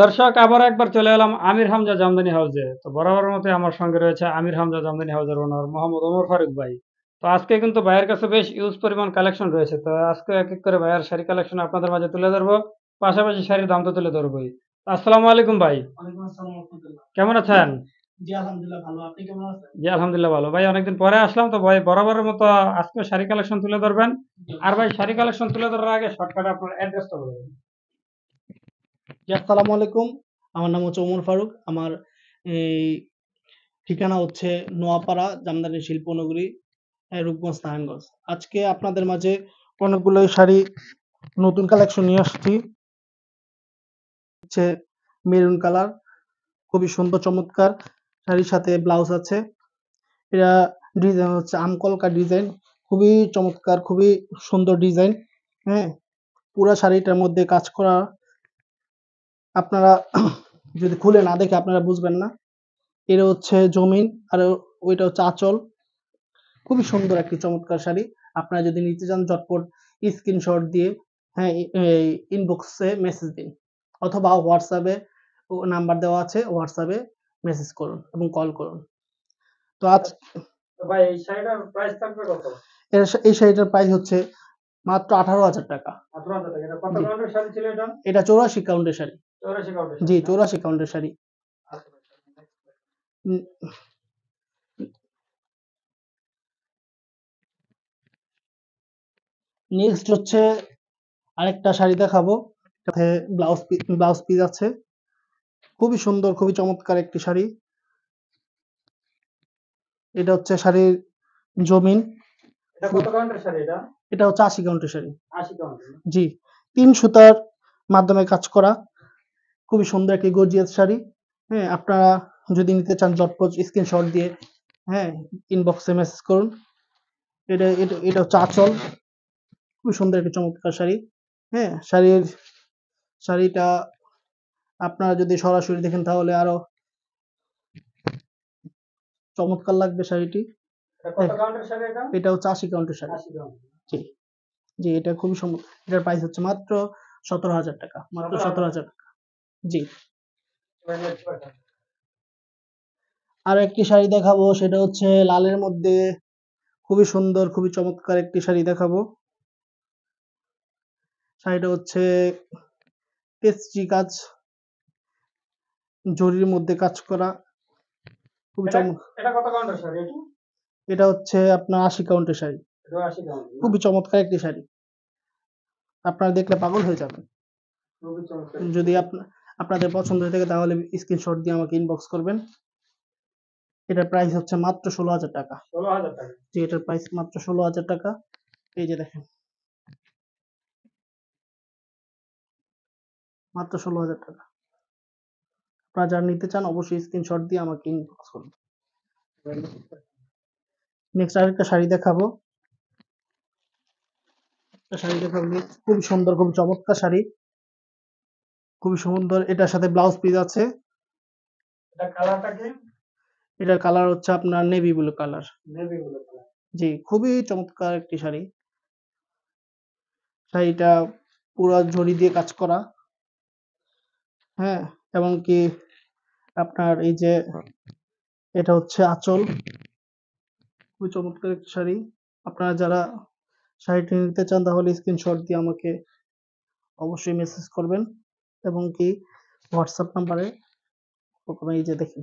দর্শক আবার একবার চলে এলাম আমির হামজা জামদানি হাউসে। তো বরাবরের মতো আমার সঙ্গে রয়েছে আমির হামজা জামদানি হাউসের ওনার মোহাম্মদ ওমর ফারুক ভাই। তো আজকে কিন্তু ভাইয়ের কাছে বেশ ইউজ পরিমাণ কালেকশন রয়েছে। তো আজকে এক এক করে ভাইয়ের শাড়ি কালেকশন আপনাদের মাঝে তুলে ধরবো, পাশাপাশি শাড়ির দাম তো তুলে ধরবোই। আসসালামু আলাইকুম ভাই, ওয়ালাইকুম আসসালাম ওয়া রাহমাতুল্লাহ। কেমন আছেন? জি আলহামদুলিল্লাহ ভালো। আপনি কেমন আছেন? জি আলহামদুলিল্লাহ ভালো। ভাই অনেকদিন পরে আসলাম, তো ভাই বরাবরের মতো আজকে শাড়ি কালেকশন তুলে ধরবেন। জি আর ভাই অবশ্যই। শাড়ি কালেকশন তুলে ধরার আগে শর্টকাটে আপনার অ্যাড্রেসটা বলে দেবেন। জি আসসালামু আলাইকুম। আমার নাম হচ্ছে ওমর ফারুক। আমার এই ঠিকানা হচ্ছে নোয়াপাড়া জামদানি শিল্পনগরী, রূপগঞ্জ, নারায়ণগঞ্জ। আজকে আপনাদের মাঝে অনেকগুলো শাড়ি নতুন কালেকশন নিয়ে আসছি। হচ্ছে মেরুন কালার, খুবই সুন্দর চমৎকার শাড়ির সাথে ব্লাউজ আছে। এটা ডিজাইন হচ্ছে আমকলকা ডিজাইন, খুবই চমৎকার, খুবই সুন্দর ডিজাইন। হ্যাঁ, পুরা শাড়িটার মধ্যে কাজ করা। আপনারা যদি খুলে না দেখে আপনারা বুঝবেন না। এটা হচ্ছে জমিন, আর ওইটা হচ্ছে আঁচল। খুবই সুন্দর একটি চমৎকার শাড়ি। আপনারা যদি নিতে চান ঝটপট স্ক্রিনশট দিয়ে, হ্যাঁ, এই ইনবক্সে মেসেজ দিন, অথবা হোয়াটসঅ্যাপে নাম্বার দেওয়া আছে, হোয়াটসঅ্যাপে মেসেজ করুন এবং কল করুন। তো আজ তো ভাই এই শাড়িটার প্রাইস থাকবে কত? এই শাড়িটার প্রাইস হচ্ছে মাত্র 18,000 টাকা। 18,000 টাকা। এটা কত জি, কাউন্টের শাড়ি ছিল এটা? এটা 84 কাউন্টের শাড়ি। 84 কাউন্টের জি, শাড়ি না? 84 কাউন্টের শাড়ি। আচ্ছা ভাই, next question। নেক্সট হচ্ছে আরেকটা শাড়ি দেখাবো, সাথে ব্লাউজ পিস আছে। খুবই সুন্দর, খুবই চমৎকার একটি শাড়ি। এটা হচ্ছে শাড়ির জমিন। এটা কত কাউন্টের শাড়ি এটা? এটা হচ্ছে 80 কাউন্টের শাড়ি। 80 কাউন্টের না? জি, 3 সুতার মাধ্যমে কাজ করা, খুবই সুন্দর একটি গর্জিয়াস শাড়ি। হ্যাঁ, আপনারা যদি নিতে চান ঝটপট স্ক্রিনশট দিয়ে, হ্যাঁ, ইনবক্সে মেসেজ করুন। এটা হচ্ছে আঁচল। খুবই সুন্দর একটি চমৎকার শাড়ি। হ্যাঁ, শাড়িটা আপনারা যদি সরাসরি দেখেন তাহলে আরো চমৎকার লাগবে শাড়িটি। এটা কত কাউন্টের শাড়ি এটা? এটা হচ্ছে 80 কাউন্টের শাড়ি। 80 কাউন্ট। জি, জি, এটা খুবই সুন্দর। এটার প্রাইস হচ্ছে মাত্র 17,000 টাকা। মাত্র 17,000 টাকা। জি। এবার next question। আর একটি শাড়ি দেখাবো, সেটা হচ্ছে লালের মধ্যে খুবই সুন্দর, খুবই চমৎকার একটি শাড়ি দেখাবো। শাড়িটা হচ্ছে পেস্ট্রি কাজ, জরির মধ্যে কাজ করা, খুবই এটা এটা কত কাউন্টের শাড়ি এটা? এটা হচ্ছে আপনার 80 কাউন্টের শাড়ি। এটা 80 কাউন্ট না? খুবই চমৎকার একটি শাড়ি। আপনারা দেখলে পাগল হয়ে যাবেন। খুবই চমৎকার। যদি আপনাদের পছন্দ হয়ে থাকে তাহলে স্ক্রিনশট দিয়ে আমাকে ইনবক্স করবেন। এটার প্রাইস হচ্ছে মাত্র 16,000 টাকা। 16,000 টাকা। জি, এটার প্রাইস মাত্র 16,000 টাকা। এই যে দেখেন, মাত্র 16,000 টাকা। আপনারা যারা নিতে চান অবশ্যই স্ক্রিনশট দিয়ে আমাকে ইনবক্স করুন। নেক্সট আরেকটা শাড়ি দেখাবো। একটা শাড়ি দেখাবো next, খুবই সুন্দর, খুবই চমৎকার শাড়ি, খুবই সুন্দর। এটার সাথে ব্লাউজ পিস আছে। এটা কালারটা কি? এটার কালার হচ্ছে আপনার navy blue colour. Navy blue colour. জি, খুবই চমৎকার একটি শাড়ি। শাড়িটা পুরো জরি দিয়ে কাজ করা। হ্যাঁ, এবং কি আপনার এই যে এটা হচ্ছে আঁচল। খুবই চমৎকার একটি শাড়ি। আপনারা যারা শাড়িটি নিতে চান তাহলে স্ক্রিনশট দিয়ে আমাকে অবশ্যই মেসেজ করবেন, এবং কি হোয়াটসঅ্যাপ নাম্বারে। এই যে দেখেন,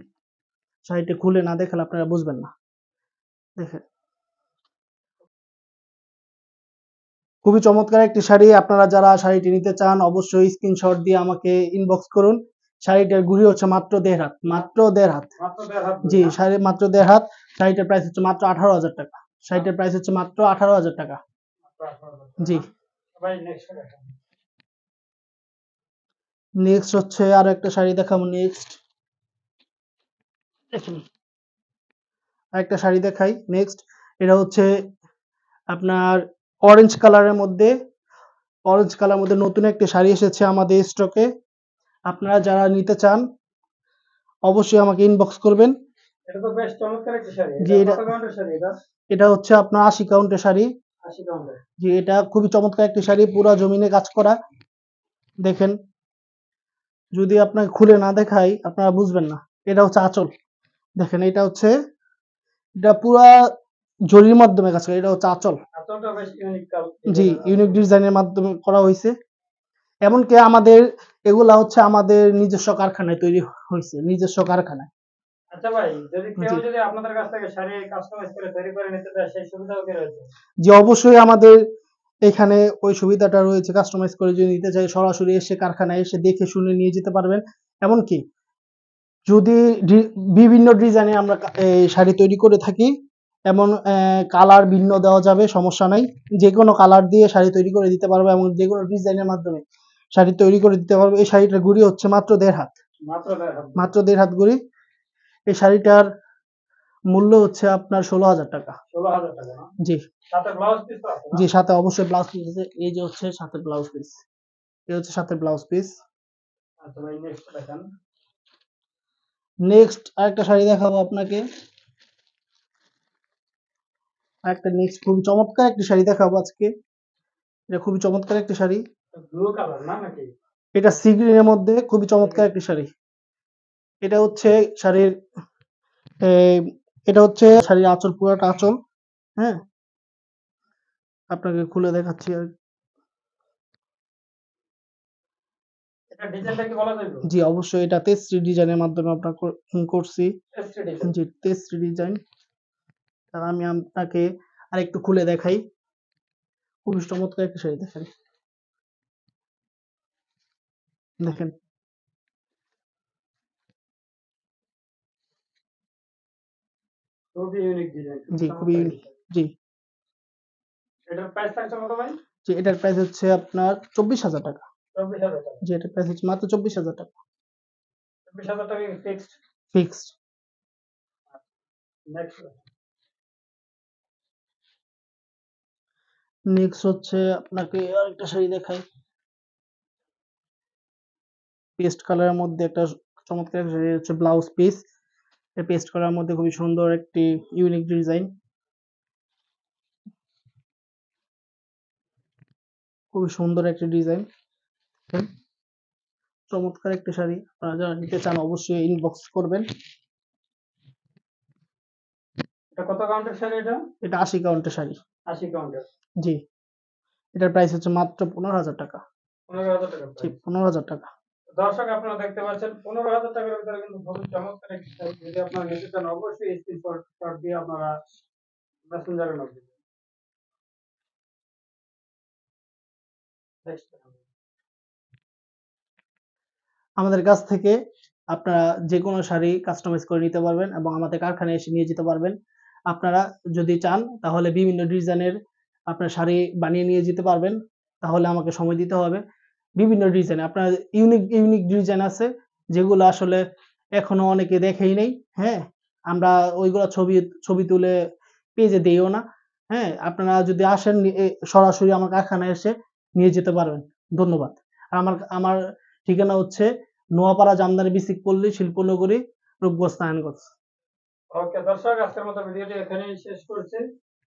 শাড়িটি খুলে না দেখালে আপনারা বুঝবেন না। দেখেন, খুবই চমৎকার একটি শাড়ি। আপনারা যারা শাড়িটি নিতে চান অবশ্যই স্ক্রিনশট দিয়ে আমাকে ইনবক্স করুন। শাড়িটার গুড়ি হচ্ছে মাত্র 1.5 হাত, মাত্র 1.5 হাত। মাত্র 1.5 হাত জি, না? শাড়ি মাত্র 1.5 হাত। শাড়িটার প্রাইস হচ্ছে মাত্র 18,000 টাকা। শাড়িটার প্রাইস হচ্ছে মাত্র 18,000 টাকা। মাত্র 18,000 টাকা জি। না? ভাই নেক্সট দেখান। নেক্সট হচ্ছে আরো একটা শাড়ি দেখাবো। নেক্সট দেখুন, আরেকটা শাড়ি দেখাই। নেক্সট, এটা হচ্ছে আপনার অরেঞ্জ কালারের মধ্যে, নতুন একটা শাড়ি এসেছে আমাদের স্টকে। আপনারা যারা নিতে চান অবশ্যই আমাকে ইনবক্স করবেন। এটা তো বেশ চমৎকার একটা শাড়ি। জি, এটা কত কাউন্টের শাড়ি এটা? এটা হচ্ছে আপনার 80 কাউন্টের শাড়ি। 80 কাউন্টের। জি, এটা খুবই চমৎকার একটি শাড়ি, পুরা জমিনে কাজ করা। দেখেন, যদি আপনাকে খুলে না দেখাই আপনারা বুঝবেন না। এটা হচ্ছে আঁচল। দেখেন এটা পুরা জরির মাধ্যমে কাজ করা। এটা হচ্ছে আঁচল। আঁচলটা বেশ ইউনিক জি, ডিজাইনের ইউনিক আছে। ডিজাইনের মাধ্যমে করা হইছে। এমনকি এগুলা হচ্ছে আমাদের নিজস্ব কারখানায় তৈরি হইছে। নিজস্ব কারখানায়। আচ্ছা ভাই, যদি কেউ জি। যদি আপনাদের কাছ থেকে শাড়ি কাস্টমাইজ করে তৈরি করে নিতে চায় সেই সুবিধাও কি রয়েছে? জি, অবশ্যই আমাদের এখানে ওই সুবিধাটা রয়েছে। কাস্টমাইজ করে যদি নিতে চাই সরাসরি এসে কারখানায় এসে দেখে শুনে নিয়ে যেতে পারবেন। এমনকি যদি বিভিন্ন ডিজাইনে আমরা এই শাড়ি তৈরি করে থাকি, এমন কালার ভিন্ন দেওয়া যাবে, সমস্যা নাই। যেকোনো কালার দিয়ে শাড়ি তৈরি করে দিতে পারবো এবং যেকোনো ডিজাইনের মাধ্যমে শাড়ি তৈরি করে দিতে পারবো। এই শাড়িটার গুড়ি হচ্ছে মাত্র ১.৫ হাত। মাত্র ১.৫ হাত। মাত্র ১.৫ হাত গুড়ি। এই শাড়িটার মূল্য হচ্ছে আপনার ১৬,০০০ টাকা। ১৬,০০০ টাকা না? জি। সাথে ব্লাউজ পিস তো আছে না? জি, সাথে অবশ্যই ব্লাউজ পিস আছে। এই যে হচ্ছে সাথে ব্লাউজ পিস। এই হচ্ছে সাথে ব্লাউজ পিস। আচ্ছা ভাই, নেক্সট দেখান। নেক্সট আরেকটা শাড়ি দেখাবো আপনাকে। আরেকটা নেক্সট খুবই চমৎকার একটি শাড়ি দেখাবো আজকে। এটা খুবই চমৎকার একটি শাড়ি। ব্লু কালার না নাকি? এটা সি গ্রিনের মধ্যে খুবই চমৎকার একটি শাড়ি। এটা হচ্ছে শাড়ির এই এটা হচ্ছে শাড়ির আঁচল, পুরাটা আঁচল। হ্যাঁ? আপনাকে খুলে দেখাচ্ছি আর এটা ডিজাইনটা কি বলা যাবে? জি, অবশ্যই এটা তেজশ্রী ডিজাইনের মাধ্যমে আপনার করছি। ST design. জি, তেজশ্রী ডিজাইন। আর আমি আপনাকে আরেকটু খুলে দেখাই। খুবই চমৎকার একটা শাড়ি দেখেন। দেখেন। খুবই ইউনিক ডিজাইন, খুবই জি, খুবই চমৎকার ডিজাইন। জি, এটার প্রাইস থাকছে কত ভাই? জি, এটার প্রাইস হচ্ছে আপনার ২৪,০০০ টাকা। ২৪,০০০ টাকা। জি, এটার প্রাইস হচ্ছে মাত্র ২৪,০০০ টাকা। ২৪,০০০ টাকা কি ফিক্সড? ফিক্সড। নেক্সট। নেক্সট হচ্ছে আপনাকে আরেকটা শাড়ি দেখাই। পেস্ট কালারের মধ্যে একটা চমৎকার একটা শাড়ি হচ্ছে ব্লাউজ পিস। এই পেস্ট কালারের মধ্যে খুবই সুন্দর একটি ইউনিক ডিজাইন। খুবই সুন্দর একটি ডিজাইন। চমৎকার একটি শাড়ি। আপনারা যারা নিতে চান অবশ্যই ইনবক্স করবেন। এটা কত কাউন্টের শাড়ি এটা? এটা ৮০ কাউন্টের শাড়ি। ৮০ কাউন্টের। জি। এটার প্রাইস হচ্ছে মাত্র ১৫,০০০ টাকা। ১৫,০০০ টাকা জি, প্রাইস। ১৫,০০০ টাকা। দর্শক, আপনারা দেখতে পাচ্ছেন ১৫,০০০ টাকার ভিতরে কিন্তু খুবই চমৎকার একটি শাড়ি। যদি আপনারা নিতে চান অবশ্যই স্ক্রিনশট দিয়ে আপনারা মেসেঞ্জারে নক দিবেন। নেক্সট। আমাদের কাছ থেকে আপনারা যেকোনো শাড়ি কাস্টমাইজ করে নিতে পারবেন এবং আমাদের কারখানায় এসে নিয়ে যেতে পারবেন। আপনারা যদি চান তাহলে বিভিন্ন ডিজাইনের আপনার শাড়ি বানিয়ে নিয়ে যেতে পারবেন। তাহলে আমাকে সময় দিতে হবে। বিভিন্ন ডিজাইন আপনার ইউনিক ডিজাইন আছে যেগুলো আসলে এখনো অনেকে দেখেই নাই। হ্যাঁ? আমরা ওইগুলা ছবি তুলে পেজে দেইও না। হ্যাঁ? আপনারা যদি আসেন সরাসরি আমার কারখানায় এসে নিয়ে যেতে পারবেন। ধন্যবাদ। আর আমার ঠিকানা হচ্ছে নোয়াপাড়া জামদানি বিসিক পল্লী শিল্পনগরী রূপগঞ্জ নারায়ণগঞ্জ। ওকে দর্শক, আজকের মতো ভিডিওটি এখানেই শেষ করছি।